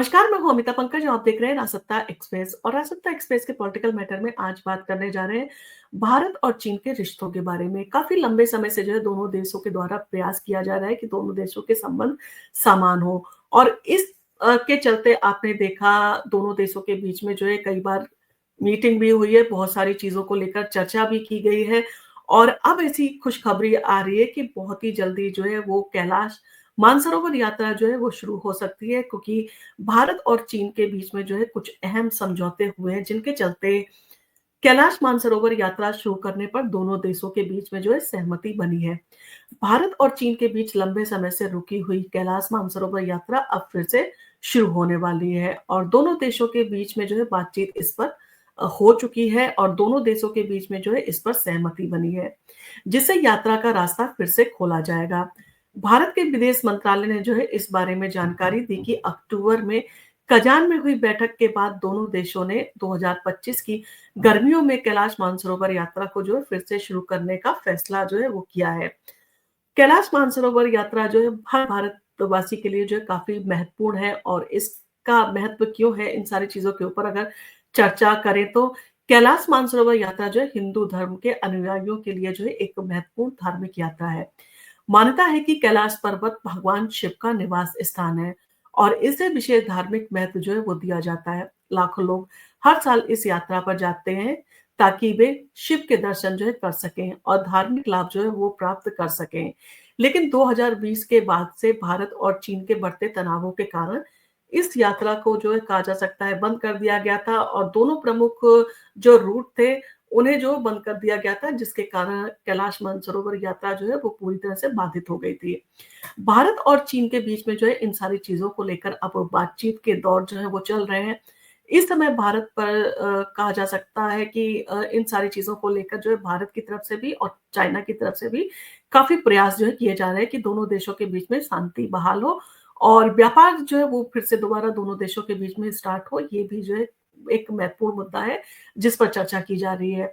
नमस्कार, मैं हूँ अमिता पंकज और आप देख रहे हैं रासत्ता एक्सप्रेस। और रासत्ता एक्सप्रेस के पॉलिटिकल मैटर में आज बात करने जा रहे हैं भारत और चीन के रिश्तों के बारे में। काफी लंबे समय से जो है दोनों देशों के द्वारा प्रयास किया जा रहा है कि दोनों देशों के संबंध समान हो। और इस के चलते आपने देखा दोनों देशों के बीच में जो है कई बार मीटिंग भी हुई है, बहुत सारी चीजों को लेकर चर्चा भी की गई है। और अब ऐसी खुशखबरी आ रही है कि बहुत ही जल्दी जो है वो कैलाश मानसरोवर यात्रा जो है वो शुरू हो सकती है, क्योंकि भारत और चीन के बीच में जो है कुछ अहम समझौते हुए हैं, जिनके चलते कैलाश मानसरोवर यात्रा शुरू करने पर दोनों देशों के बीच में जो है सहमति बनी है। भारत और चीन के बीच लंबे समय से रुकी हुई कैलाश मानसरोवर यात्रा अब फिर से शुरू होने वाली है और दोनों देशों के बीच में जो है बातचीत इस पर हो चुकी है और दोनों देशों के बीच में जो है इस पर सहमति बनी है, जिससे यात्रा का रास्ता फिर से खोला जाएगा। भारत के विदेश मंत्रालय ने जो है इस बारे में जानकारी दी कि अक्टूबर में कजान में हुई बैठक के बाद दोनों देशों ने 2025 की गर्मियों में कैलाश मानसरोवर यात्रा को जो है फिर से शुरू करने का फैसला जो है वो किया है। कैलाश मानसरोवर यात्रा जो है हर भारतवासी के लिए जो है काफी महत्वपूर्ण है और इसका महत्व क्यों है, इन सारी चीजों के ऊपर अगर चर्चा करें तो कैलाश मानसरोवर यात्रा जो है हिंदू धर्म के अनुयायियों के लिए जो है एक महत्वपूर्ण धार्मिक यात्रा है। मान्यता है कि कैलाश पर्वत भगवान शिव का निवास स्थान है और इसे विशेष धार्मिक महत्व जो है वो दिया जाता है। लाखों लोग हर साल इस यात्रा पर जाते हैं ताकि वे शिव के दर्शन जो है कर सकें और धार्मिक लाभ जो है वो प्राप्त कर सकें। लेकिन 2020 के बाद से भारत और चीन के बढ़ते तनावों के कारण इस यात्रा को जो है कहा जा सकता है बंद कर दिया गया था और दोनों प्रमुख जो रूट थे उन्हें जो बंद कर दिया गया था, जिसके कारण कैलाश मानसरोवर यात्रा जो है वो पूरी तरह से बाधित हो गई थी। भारत और चीन के बीच में जो है इन सारी चीजों को लेकर अब बातचीत के दौर जो है वो चल रहे हैं। इस समय भारत पर कहा जा सकता है कि इन सारी चीजों को लेकर जो है भारत की तरफ से भी और चाइना की तरफ से भी काफी प्रयास जो है किए जा रहे हैं कि दोनों देशों के बीच में शांति बहाल हो और व्यापार जो है वो फिर से दोबारा दोनों देशों के बीच में स्टार्ट हो। ये भी जो है एक महत्वपूर्ण मुद्दा है जिस पर चर्चा की जा रही है।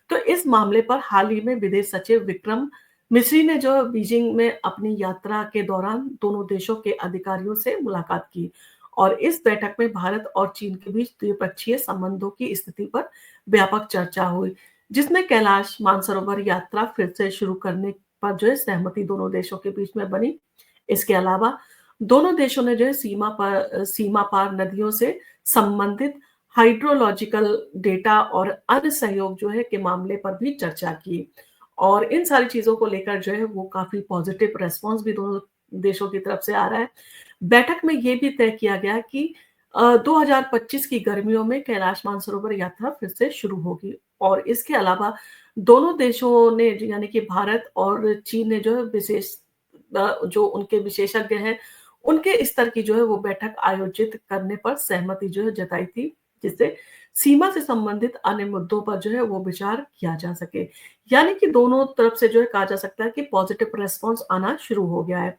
तो इस मामले पर हाल ही में विदेश सचिव विक्रम मिस्री ने जो बीजिंग में अपनी यात्रा के दौरान दोनों देशों के अधिकारियों से मुलाकात की और इस बैठक में भारत और चीन के बीच द्विपक्षीय संबंधों की स्थिति पर व्यापक चर्चा हुई, जिसमें कैलाश मानसरोवर यात्रा फिर से शुरू करने पर जो है सहमति दोनों देशों के बीच में बनी। इसके अलावा दोनों देशों ने जो है सीमा पार नदियों से संबंधित हाइड्रोलॉजिकल डेटा और अन्य सहयोग जो है के मामले पर भी चर्चा की और इन सारी चीजों को लेकर जो है वो काफी पॉजिटिव रेस्पॉन्स भी दोनों देशों की तरफ से आ रहा है। बैठक में ये भी तय किया गया कि 2025 की गर्मियों में कैलाश मानसरोवर यात्रा फिर से शुरू होगी और इसके अलावा दोनों देशों ने यानी कि भारत और चीन ने जो है जो उनके विशेषज्ञ हैं उनके स्तर की जो है वो बैठक आयोजित करने पर सहमति जो है जताई थी, जिससे सीमा से संबंधित अन्य मुद्दों पर जो है वो विचार किया जा सके। यानी कि दोनों तरफ से जो है कहा जा सकता है कि पॉजिटिव रेस्पॉन्स आना शुरू हो गया है।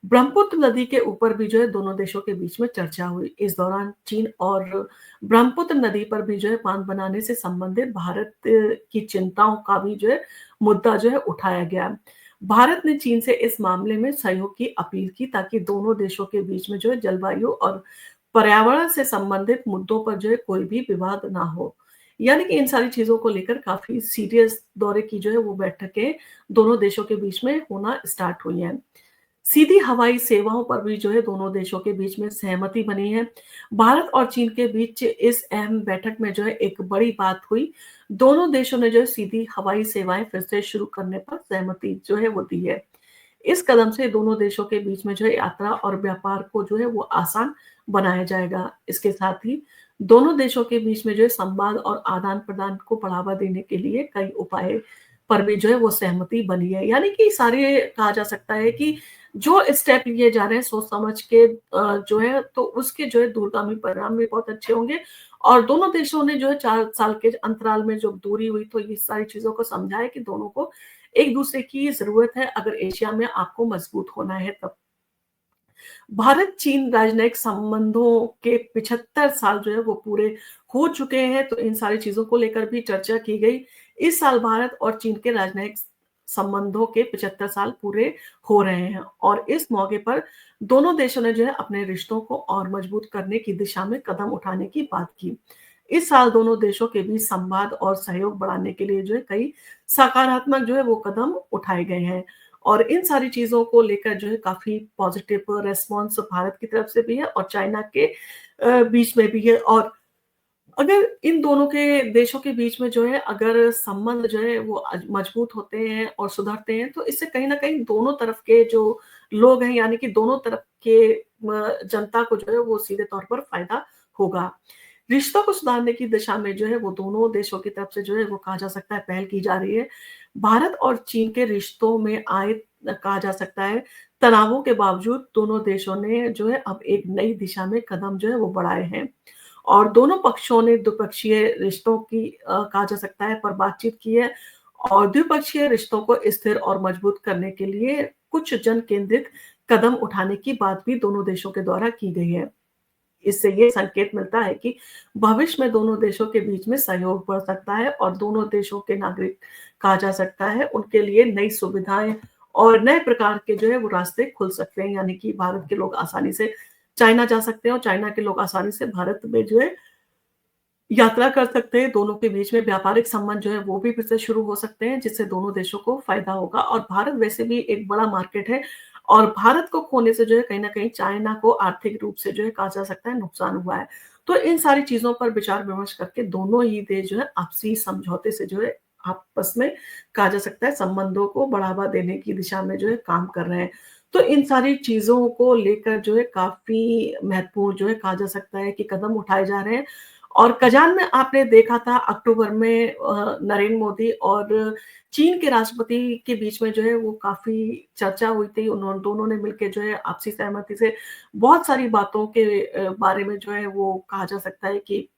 ब्रह्मपुत्र नदी के ऊपर भी जो है दोनों देशों के बीच में चर्चा हुई। इस दौरान चीन और ब्रह्मपुत्र नदी पर भी जो है बांध बनाने से संबंधित भारत की चिंताओं का भी जो है मुद्दा जो है उठाया गया। भारत ने चीन से इस मामले में सहयोग की अपील की ताकि दोनों देशों के बीच में जो है जलवायु और पर्यावरण से संबंधित मुद्दों पर जो है कोई भी विवाद ना हो। यानी कि इन सारी चीजों को लेकर काफी सीरियस दौरे की जो है वो बैठकें दोनों देशों के बीच में होना स्टार्ट हुई हैं। सीधी हवाई सेवाओं पर भी जो है दोनों देशों के बीच में सहमति बनी है। भारत और चीन के बीच इस अहम बैठक में जो है एक बड़ी बात हुई। दोनों देशों ने जो है सीधी हवाई सेवाएं फिर से शुरू करने पर सहमति जो है वो दी है। इस कदम से दोनों देशों के बीच में जो है यात्रा और व्यापार को जो है वो आसान बनाया जाएगा। इसके साथ ही दोनों देशों के बीच में जो है संवाद और आदान प्रदान को बढ़ावा देने के लिए कई उपाय पर भी जो है वो सहमति बनी है। यानी कि सारे कहा जा सकता है कि जो स्टेप लिए जा रहे हैं सोच समझ के जो है तो उसके जो है दूरगामी परिणाम भी बहुत अच्छे होंगे और दोनों देशों ने जो है 4 साल के अंतराल में जो दूरी हुई तो ये सारी चीजों को समझा है कि दोनों को एक दूसरे की जरूरत है अगर एशिया में आपको मजबूत होना है तब। भारत चीन राजनयिक संबंधों के 75 साल जो है वो पूरे हो चुके हैं, तो इन सारी चीजों को लेकर भी चर्चा की गई। इस साल भारत और चीन के राजनयिक संबंधों के 75 साल पूरे हो रहे हैं और इस मौके पर दोनों देशों ने जो है अपने रिश्तों को और मजबूत करने की दिशा में कदम उठाने की बात की। इस साल दोनों देशों के बीच संवाद और सहयोग बढ़ाने के लिए जो है कई सकारात्मक जो है वो कदम उठाए गए हैं और इन सारी चीज़ों को लेकर जो है काफ़ी पॉजिटिव रिस्पॉन्स भारत की तरफ से भी है और चाइना के बीच में भी है और अगर इन दोनों के देशों के बीच में जो है अगर संबंध जो है वो मजबूत होते हैं और सुधरते हैं तो इससे कहीं न कहीं दोनों तरफ के जो लोग हैं यानी कि दोनों तरफ के जनता को जो है वो सीधे तौर पर फ़ायदा होगा। रिश्तों को सुधारने की दिशा में जो है वो दोनों देशों की तरफ से जो है वो कहा जा सकता है पहल की जा रही है। भारत और चीन के रिश्तों में आए कहा जा सकता है तनावों के बावजूद दोनों देशों ने जो है अब एक नई दिशा में कदम जो है वो बढ़ाए हैं। और दोनों पक्षों ने द्विपक्षीय रिश्तों की कहा जा सकता है पर बातचीत की है और द्विपक्षीय रिश्तों को स्थिर और मजबूत करने के लिए कुछ जन केंद्रित कदम उठाने की बात भी दोनों देशों के द्वारा की गई है। इससे ये संकेत मिलता है कि भविष्य में दोनों देशों के बीच में सहयोग बढ़ सकता है और दोनों देशों के नागरिक कहा जा सकता है, उनके लिए नई सुविधाएँ और नए प्रकार के जो है वो रास्ते खुल सकते हैं। यानी कि भारत के लोग आसानी से चाइना जा सकते हैं और चाइना के लोग आसानी से भारत में जो है यात्रा कर सकते हैं। दोनों के बीच में व्यापारिक संबंध जो है वो भी फिर से शुरू हो सकते हैं, जिससे दोनों देशों को फ़ायदा होगा और भारत वैसे भी एक बड़ा मार्केट है और भारत को खोने से जो है कहीं न कहीं चाइना को आर्थिक रूप से जो है कहा जा सकता है नुकसान हुआ है। तो इन सारी चीज़ों पर विचार-विमर्श करके दोनों ही देश जो है आपसी समझौते से जो है आपस में कहा जा सकता है संबंधों को बढ़ावा देने की दिशा में जो है काम कर रहे हैं। तो इन सारी चीज़ों को लेकर जो है काफ़ी महत्वपूर्ण जो है कहा जा सकता है कि कदम उठाए जा रहे हैं और कजान में आपने देखा था अक्टूबर में नरेंद्र मोदी और चीन के राष्ट्रपति के बीच में जो है वो काफ़ी चर्चा हुई थी। दोनों ने मिलके जो है आपसी सहमति से बहुत सारी बातों के बारे में जो है वो कहा जा सकता है कि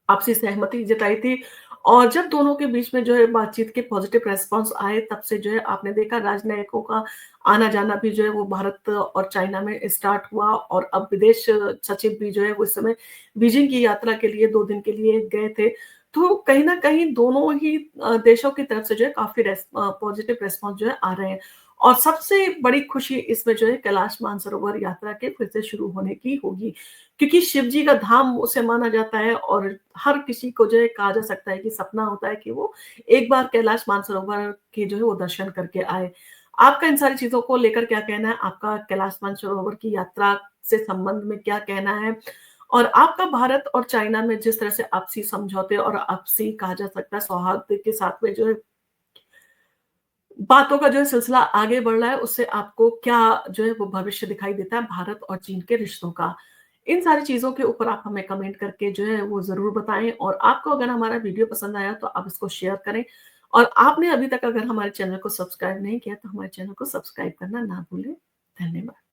आपसी सहमति जताई थी और जब दोनों के बीच में जो है बातचीत के पॉजिटिव रिस्पॉन्स आए तब से जो है आपने देखा राजनयिकों का आना-जाना भी जो है वो भारत और चाइना में स्टार्ट हुआ और अब विदेश सचिव भी जो है वो इस समय बीजिंग की यात्रा के लिए 2 दिन के लिए गए थे। तो कहीं न कहीं दोनों ही देशों की तरफ से जो है काफ़ी पॉजिटिव रिस्पॉन्स जो है आ रहे हैं। और सबसे बड़ी खुशी इसमें जो है कैलाश मानसरोवर यात्रा के फिर से शुरू होने की होगी। क्योंकि शिव जी का धाम उसे माना जाता है और हर किसी को जो है कहा जा सकता है कि सपना होता है कि वो एक बार कैलाश मानसरोवर के जो है वो दर्शन करके आए। आपका इन सारी चीज़ों को लेकर क्या कहना है? आपका कैलाश मानसरोवर की यात्रा से संबंध में क्या कहना है? और आपका भारत और चाइना में जिस तरह से आपसी समझौते और आपसी कहा जा सकता है सौहार्द के साथ में जो है बातों का जो है सिलसिला आगे बढ़ रहा है, उससे आपको क्या जो है वो भविष्य दिखाई देता है भारत और चीन के रिश्तों का? इन सारी चीज़ों के ऊपर आप हमें कमेंट करके जो है वो ज़रूर बताएँ और आपको अगर हमारा वीडियो पसंद आया तो आप इसको शेयर करें और आपने अभी तक अगर हमारे चैनल को सब्सक्राइब नहीं किया तो हमारे चैनल को सब्सक्राइब करना ना भूलें। धन्यवाद।